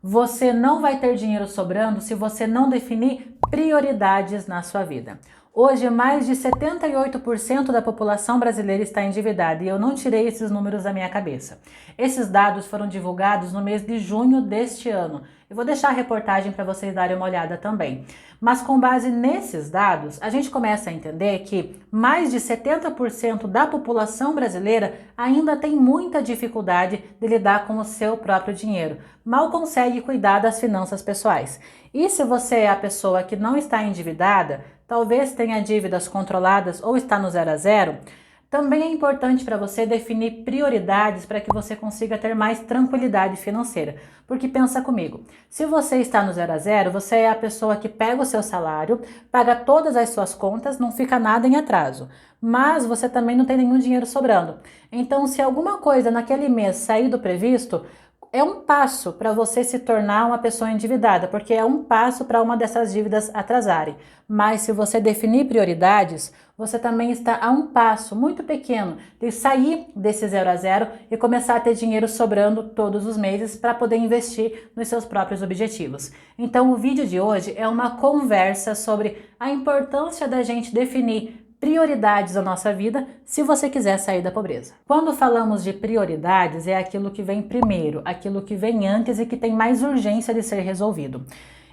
Você não vai ter dinheiro sobrando se você não definir prioridades na sua vida. Hoje, mais de 78% da população brasileira está endividada e eu não tirei esses números da minha cabeça. Esses dados foram divulgados no mês de junho deste ano. Eu vou deixar a reportagem para vocês darem uma olhada também. Mas com base nesses dados, a gente começa a entender que mais de 70% da população brasileira ainda tem muita dificuldade de lidar com o seu próprio dinheiro. Mal consegue cuidar das finanças pessoais. E se você é a pessoa que não está endividada, talvez tenha dívidas controladas ou está no 0 a 0, também é importante para você definir prioridades para que você consiga ter mais tranquilidade financeira. Porque pensa comigo, se você está no 0 a 0, você é a pessoa que pega o seu salário, paga todas as suas contas, não fica nada em atraso. Mas você também não tem nenhum dinheiro sobrando. Então, se alguma coisa naquele mês sair do previsto, é um passo para você se tornar uma pessoa endividada, porque é um passo para uma dessas dívidas atrasarem. Mas se você definir prioridades, você também está a um passo muito pequeno de sair desse 0 a 0 e começar a ter dinheiro sobrando todos os meses para poder investir nos seus próprios objetivos. Então o vídeo de hoje é uma conversa sobre a importância da gente definir prioridades da nossa vida se você quiser sair da pobreza. Quando falamos de prioridades, é aquilo que vem primeiro, aquilo que vem antes e que tem mais urgência de ser resolvido.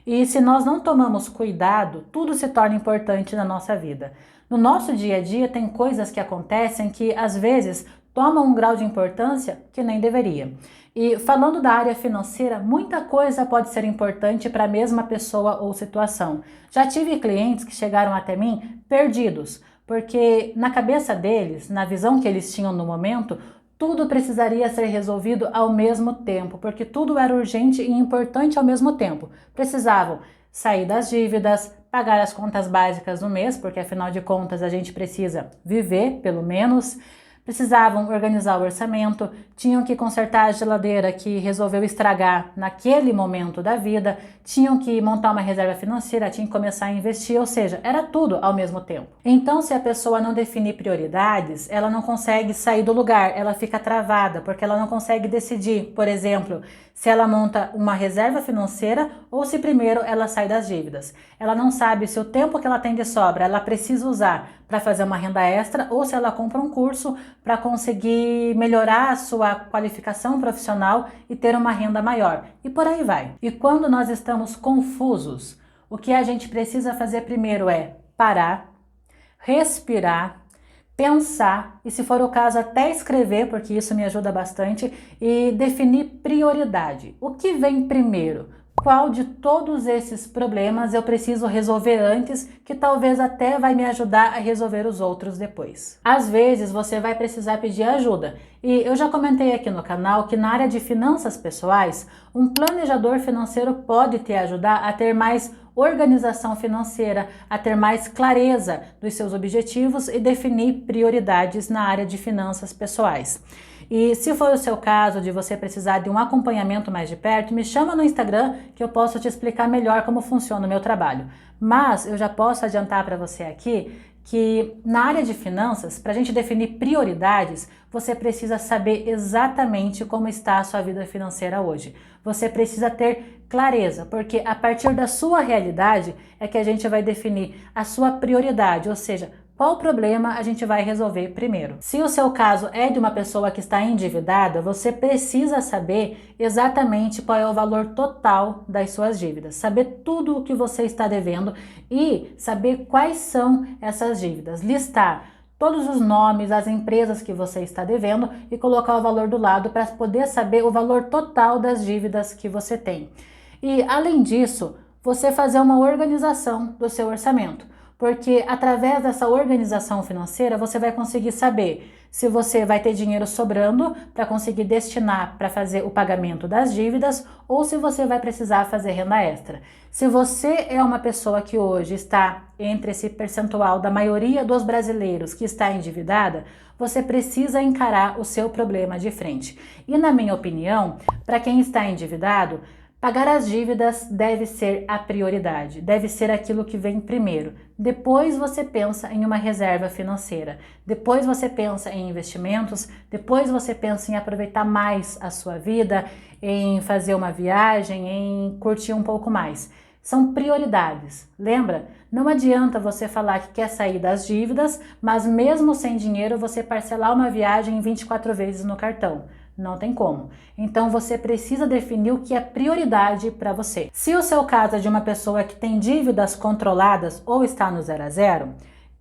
E se nós não tomamos cuidado, tudo se torna importante na nossa vida. No nosso dia a dia tem coisas que acontecem que às vezes tomam um grau de importância que nem deveria. E falando da área financeira, muita coisa pode ser importante para a mesma pessoa ou situação. Já tive clientes que chegaram até mim perdidos, porque na cabeça deles, na visão que eles tinham no momento, tudo precisaria ser resolvido ao mesmo tempo, porque tudo era urgente e importante ao mesmo tempo. Precisavam sair das dívidas, pagar as contas básicas do mês, porque afinal de contas a gente precisa viver, pelo menos. Precisavam organizar o orçamento, tinham que consertar a geladeira que resolveu estragar naquele momento da vida, tinham que montar uma reserva financeira, tinham que começar a investir, ou seja, era tudo ao mesmo tempo. Então, se a pessoa não definir prioridades, ela não consegue sair do lugar, ela fica travada, porque ela não consegue decidir, por exemplo, se ela monta uma reserva financeira ou se primeiro ela sai das dívidas. Ela não sabe se o tempo que ela tem de sobra ela precisa usar para fazer uma renda extra ou se ela compra um curso para conseguir melhorar a sua qualificação profissional e ter uma renda maior. E por aí vai. E quando nós estamos confusos, o que a gente precisa fazer primeiro é parar, respirar, pensar e, se for o caso, até escrever, porque isso me ajuda bastante, e definir prioridade. O que vem primeiro? Qual de todos esses problemas eu preciso resolver antes, que talvez até vai me ajudar a resolver os outros depois. Às vezes você vai precisar pedir ajuda, e eu já comentei aqui no canal que na área de finanças pessoais, um planejador financeiro pode te ajudar a ter mais organização financeira, a ter mais clareza dos seus objetivos e definir prioridades na área de finanças pessoais. E se for o seu caso de você precisar de um acompanhamento mais de perto, me chama no Instagram que eu posso te explicar melhor como funciona o meu trabalho. Mas eu já posso adiantar para você aqui que na área de finanças, para a gente definir prioridades, você precisa saber exatamente como está a sua vida financeira hoje. Você precisa ter clareza, porque a partir da sua realidade é que a gente vai definir a sua prioridade, ou seja, qual problema a gente vai resolver primeiro. Se o seu caso é de uma pessoa que está endividada, você precisa saber exatamente qual é o valor total das suas dívidas, saber tudo o que você está devendo e saber quais são essas dívidas, listar todos os nomes, as empresas que você está devendo e colocar o valor do lado para poder saber o valor total das dívidas que você tem. E além disso, você fazer uma organização do seu orçamento. Porque através dessa organização financeira você vai conseguir saber se você vai ter dinheiro sobrando para conseguir destinar para fazer o pagamento das dívidas ou se você vai precisar fazer renda extra. Se você é uma pessoa que hoje está entre esse percentual da maioria dos brasileiros que está endividada, você precisa encarar o seu problema de frente. E na minha opinião, para quem está endividado, pagar as dívidas deve ser a prioridade, deve ser aquilo que vem primeiro. Depois você pensa em uma reserva financeira, depois você pensa em investimentos, depois você pensa em aproveitar mais a sua vida, em fazer uma viagem, em curtir um pouco mais. São prioridades. Lembra? Não adianta você falar que quer sair das dívidas, mas mesmo sem dinheiro você parcelar uma viagem em 24 vezes no cartão. Não tem como. Então você precisa definir o que é prioridade para você. Se o seu caso é de uma pessoa que tem dívidas controladas ou está no 0 a 0,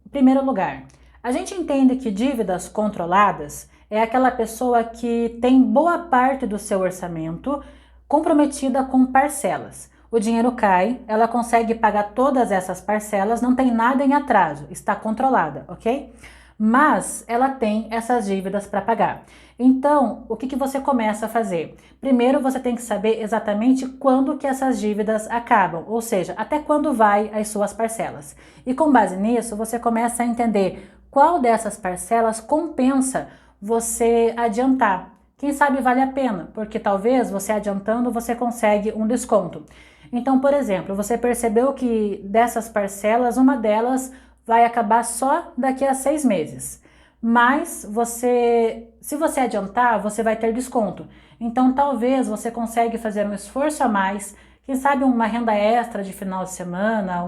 em primeiro lugar, a gente entende que dívidas controladas é aquela pessoa que tem boa parte do seu orçamento comprometida com parcelas. O dinheiro cai, ela consegue pagar todas essas parcelas, não tem nada em atraso, está controlada, ok? Mas ela tem essas dívidas para pagar. Então, o que você começa a fazer? Primeiro, você tem que saber exatamente quando que essas dívidas acabam, ou seja, até quando vai as suas parcelas. E com base nisso, você começa a entender qual dessas parcelas compensa você adiantar. Quem sabe vale a pena, porque talvez você adiantando você consegue um desconto. Então, por exemplo, você percebeu que dessas parcelas, uma delas vai acabar só daqui a 6 meses. Mas se você adiantar, você vai ter desconto. Então, talvez você consiga fazer um esforço a mais, quem sabe uma renda extra de final de semana,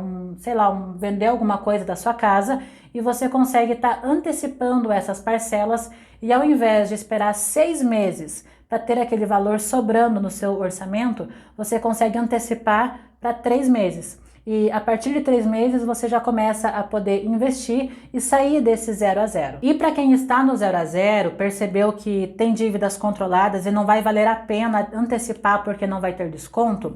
vender alguma coisa da sua casa, e você consegue estar antecipando essas parcelas, e ao invés de esperar 6 meses para ter aquele valor sobrando no seu orçamento, você consegue antecipar para 3 meses. E a partir de 3 meses você já começa a poder investir e sair desse 0 a 0. E para quem está no 0 a 0, percebeu que tem dívidas controladas e não vai valer a pena antecipar porque não vai ter desconto,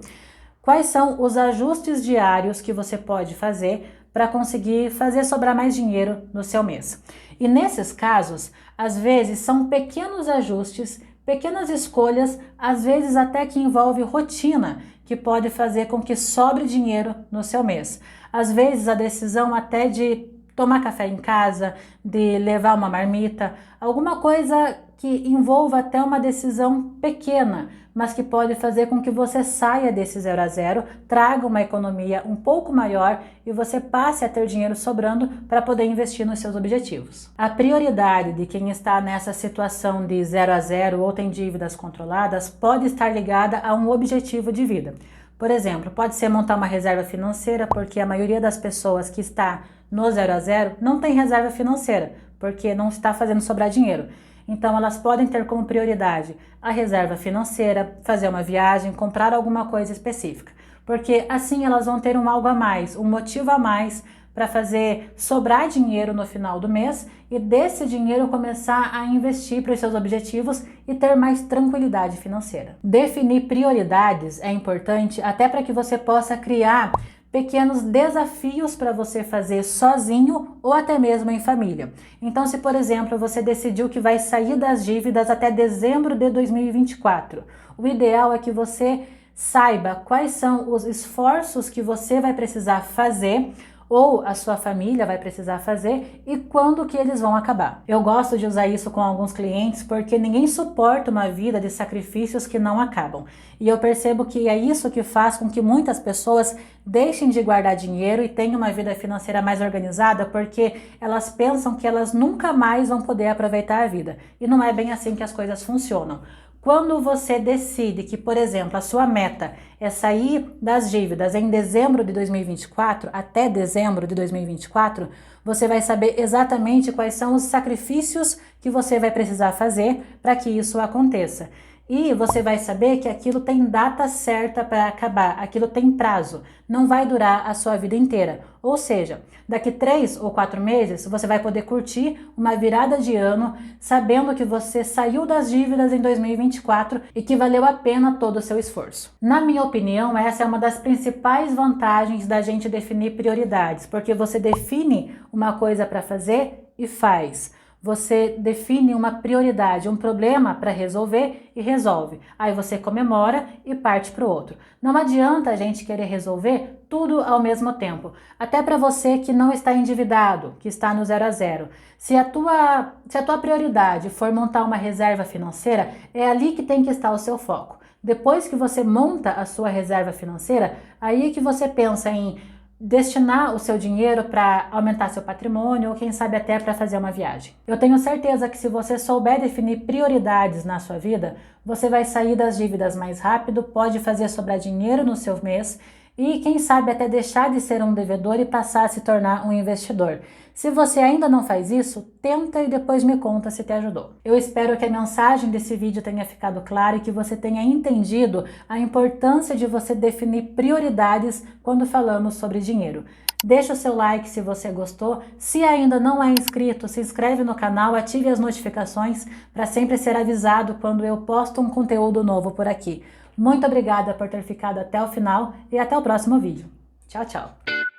quais são os ajustes diários que você pode fazer para conseguir fazer sobrar mais dinheiro no seu mês? E nesses casos, às vezes são pequenos ajustes, pequenas escolhas, às vezes até que envolve rotina, que pode fazer com que sobre dinheiro no seu mês. Às vezes a decisão até de tomar café em casa, de levar uma marmita, alguma coisa que envolva até uma decisão pequena, mas que pode fazer com que você saia desse 0 a 0, traga uma economia um pouco maior e você passe a ter dinheiro sobrando para poder investir nos seus objetivos. A prioridade de quem está nessa situação de 0 a 0 ou tem dívidas controladas pode estar ligada a um objetivo de vida. Por exemplo, pode ser montar uma reserva financeira, porque a maioria das pessoas que está no 0 a 0 não tem reserva financeira, porque não está fazendo sobrar dinheiro. Então elas podem ter como prioridade a reserva financeira, fazer uma viagem, comprar alguma coisa específica, porque assim elas vão ter um algo a mais, um motivo a mais para fazer sobrar dinheiro no final do mês e desse dinheiro começar a investir para os seus objetivos e ter mais tranquilidade financeira. Definir prioridades é importante até para que você possa criar pequenos desafios para você fazer sozinho ou até mesmo em família. Então, se por exemplo você decidiu que vai sair das dívidas até dezembro de 2024, o ideal é que você saiba quais são os esforços que você vai precisar fazer ou a sua família vai precisar fazer e quando que eles vão acabar. Eu gosto de usar isso com alguns clientes porque ninguém suporta uma vida de sacrifícios que não acabam. E eu percebo que é isso que faz com que muitas pessoas deixem de guardar dinheiro e tenham uma vida financeira mais organizada porque elas pensam que elas nunca mais vão poder aproveitar a vida. E não é bem assim que as coisas funcionam. Quando você decide que, por exemplo, a sua meta é sair das dívidas em dezembro de 2024, até dezembro de 2024, você vai saber exatamente quais são os sacrifícios que você vai precisar fazer para que isso aconteça. E você vai saber que aquilo tem data certa para acabar, aquilo tem prazo, não vai durar a sua vida inteira. Ou seja, daqui 3 ou 4 meses você vai poder curtir uma virada de ano sabendo que você saiu das dívidas em 2024 e que valeu a pena todo o seu esforço. Na minha opinião, essa é uma das principais vantagens da gente definir prioridades, porque você define uma coisa para fazer e faz. Você define uma prioridade, um problema para resolver e resolve. Aí você comemora e parte para o outro. Não adianta a gente querer resolver tudo ao mesmo tempo. Até para você que não está endividado, que está no 0 a 0. Se a tua prioridade for montar uma reserva financeira, é ali que tem que estar o seu foco. Depois que você monta a sua reserva financeira, aí é que você pensa em destinar o seu dinheiro para aumentar seu patrimônio ou quem sabe até para fazer uma viagem. Eu tenho certeza que se você souber definir prioridades na sua vida, você vai sair das dívidas mais rápido, pode fazer sobrar dinheiro no seu mês e quem sabe até deixar de ser um devedor e passar a se tornar um investidor. Se você ainda não faz isso, tenta e depois me conta se te ajudou. Eu espero que a mensagem desse vídeo tenha ficado clara e que você tenha entendido a importância de você definir prioridades quando falamos sobre dinheiro. Deixa o seu like se você gostou. Se ainda não é inscrito, se inscreve no canal, ative as notificações para sempre ser avisado quando eu posto um conteúdo novo por aqui. Muito obrigada por ter ficado até o final e até o próximo vídeo. Tchau, tchau!